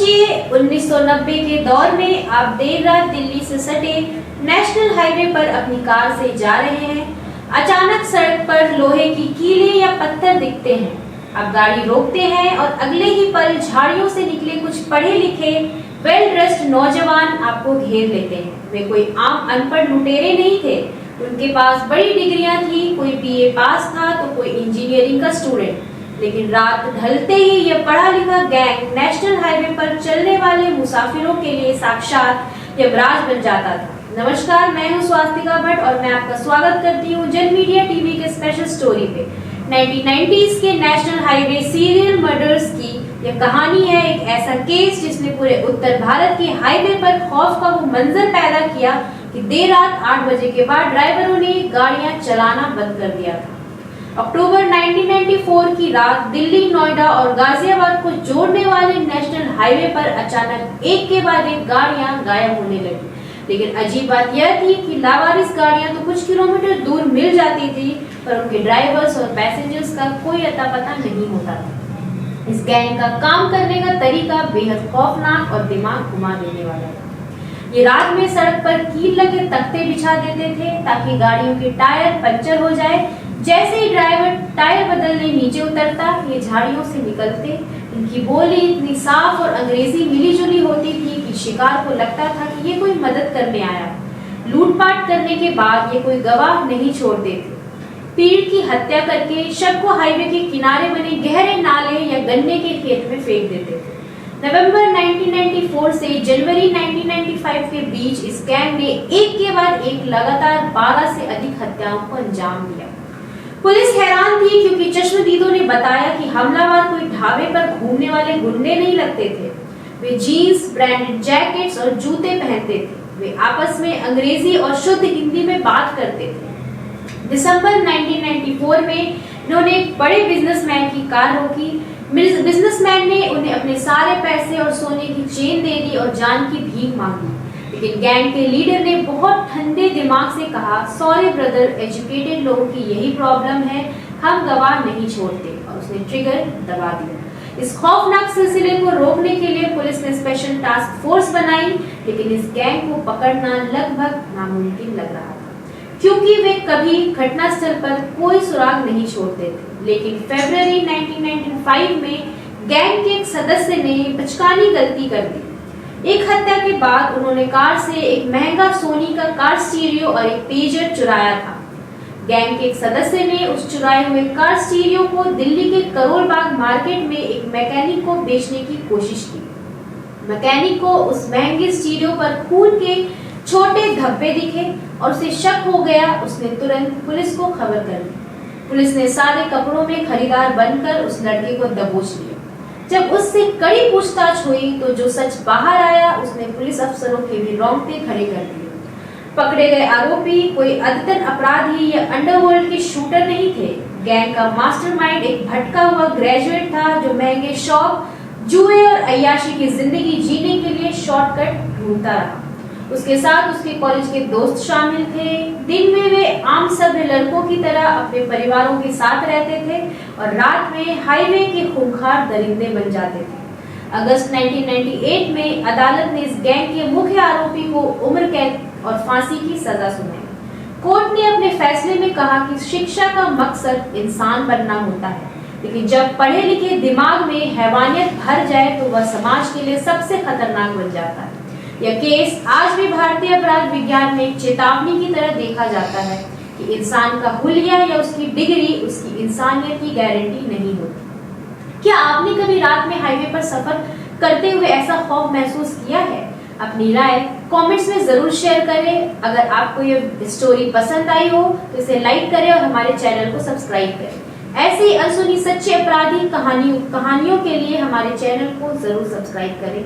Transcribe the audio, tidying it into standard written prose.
सोचिए 1990 के दौर में आप देर रात दिल्ली से सटे नेशनल हाईवे पर अपनी कार से जा रहे हैं। अचानक सड़क पर लोहे की कीलें या पत्थर दिखते हैं। आप गाड़ी रोकते हैं और अगले ही पल झाड़ियों से निकले कुछ पढ़े लिखे वेल ड्रेस्ड नौजवान आपको घेर लेते हैं। वे कोई आम अनपढ़ लुटेरे नहीं थे। उनके पास बड़ी डिग्रियां थी, कोई बीए पास था तो कोई इंजीनियरिंग का स्टूडेंट। लेकिन रात ढलते ही यह पढ़ा लिखा गैंग नेशनल हाईवे पर चलने वाले मुसाफिरों के लिए साक्षात यमराज बन जाता था। नमस्कार, मैं हूं स्वास्तिका भट्ट और मैं आपका स्वागत करती हूं जन मीडिया टीवी के स्पेशल स्टोरी पे। 1990s के नेशनल हाईवे सीरियल मर्डर्स की यह कहानी है, एक ऐसा केस जिसने पूरे उत्तर भारत के हाईवे पर खौफ का वो मंजर पैदा किया कि देर रात 8 बजे के बाद ड्राइवरों ने गाड़ियां चलाना बंद कर दिया था। अक्टूबर 1994 की रात दिल्ली, नोएडा और गाजियाबाद को जोड़ने वाले नेशनल हाईवे पर अचानक एक के बाद एक गाड़ियां गायब होने लगी। लेकिन अजीब बात यह थी कि लावारिस गाड़ियां तो कुछ किलोमीटर दूर मिल जाती थी, पर उनके ड्राइवर्स और पैसेंजर्स का कोई अता पता नहीं होता था। इस गैंग का काम करने का तरीका बेहद खौफनाक और दिमाग घुमा देने वाला था। ये रात में सड़क पर कील लगे तख्ते बिछा देते थे ताकि गाड़ियों के टायर पंचर हो जाए। जैसे ही ड्राइवर टायर बदलने नीचे उतरता, ये झाड़ियों से निकलते। इनकी बोली इतनी साफ और अंग्रेजी मिली जुली होती थी कि शिकार को लगता था कि ये कोई मदद करने आया। लूटपाट करने के बाद ये कोई गवाह नहीं छोड़ते थे। पीड़ की हत्या करके शव को हाईवे के किनारे बने गहरे नाले या गन्ने के खेत में फेंक देते थे। नवंबर 1994 से जनवरी 1995 के बीच इस गैंग ने एक के बाद एक लगातार 12 से अधिक हत्याओं को अंजाम दिया। पुलिस हैरान थी क्योंकि चश्मदीदों ने बताया कि हमलावर कोई ढाबे पर घूमने वाले गुंडे नहीं लगते थे। वे जीन्स, ब्रांडेड जैकेट्स और जूते पहनते थे। वे आपस में अंग्रेजी और शुद्ध हिंदी में बात करते थे। दिसंबर 1994 में इन्होंने एक बड़े बिजनेसमैन की कार रोकी। बिजनेसमैन ने उन्हें अपने सारे पैसे और सोने की चेन दे दी और जान की भीख मांगी। लेकिन गैंग के लीडर ने बहुत ठंडे दिमाग से कहा, सॉरी ब्रदर, एजुकेटेड लोगों की यही प्रॉब्लम है, हम गवाह नहीं छोड़ते, और उसने ट्रिगर दबा दिया। इस खौफनाक सिलसिले को रोकने के लिए पुलिस ने स्पेशल टास्क फोर्स बनाई, लेकिन इस गैंग को पकड़ना लगभग नामुमकिन लग रहा था क्योंकि वे कभी घटनास्थल पर कोई सुराग नहीं छोड़ते थे। लेकिन फरवरी 1995 में गैंग के एक सदस्य ने बचकानी गलती कर दी। एक हत्या के बाद उन्होंने कार से एक महंगा सोनी का कार स्टीरियो और एक पेजर चुराया था। गैंग के एक सदस्य ने उस चुराए हुए कार स्टीरियो को दिल्ली के करोल बाग मार्केट में एक मैकेनिक को बेचने की कोशिश की। मैकेनिक को उस महंगे स्टीरियो पर खून के छोटे धब्बे दिखे और उसे शक हो गया। उसने तुरंत पुलिस को खबर कर दी। पुलिस ने सादे कपड़ों में खरीदार बनकर उस लड़के को दबोच लिया। जब उससे कड़ी पूछताछ हुई तो जो सच बाहर आया, उसने पुलिस अफसरों के भी रोंगटे खड़े कर दिए। पकड़े गए आरोपी कोई अद्यतन अपराधी या अंडरवर्ल्ड के शूटर नहीं थे। गैंग का मास्टरमाइंड एक भटका हुआ ग्रेजुएट था जो महंगे शौक, जुए और अय्याशी की जिंदगी जीने के लिए शॉर्टकट ढूंढता रहा। उसके साथ उसके कॉलेज के दोस्त शामिल थे। दिन में वे आम सभ्य लड़कों की तरह अपने परिवारों के साथ रहते थे और रात में हाईवे के खूंखार दरिंदे बन जाते थे। अगस्त 1998 में अदालत ने इस गैंग के मुख्य आरोपी को उम्र कैद और फांसी की सजा सुनाई। कोर्ट ने अपने फैसले में कहा कि शिक्षा का मकसद इंसान बनना होता है, लेकिन जब पढ़े लिखे दिमाग में हैवानियत भर जाए तो वह समाज के लिए सबसे खतरनाक बन जाता है। यह केस आज भी भारतीय अपराध विज्ञान में एक चेतावनी की तरह देखा जाता है कि इंसान का हुलिया या उसकी डिग्री उसकी इंसानियत की गारंटी नहीं होती। क्या आपने कभी रात में हाईवे पर सफर करते हुए ऐसा खौफ महसूस किया है? अपनी राय कमेंट्स में जरूर शेयर करें। अगर आपको ये स्टोरी पसंद आई हो तो इसे लाइक करें और हमारे चैनल को सब्सक्राइब करें। ऐसी ही अनसुनी सच्ची अपराधी कहानियों के लिए हमारे चैनल को जरूर सब्सक्राइब करें।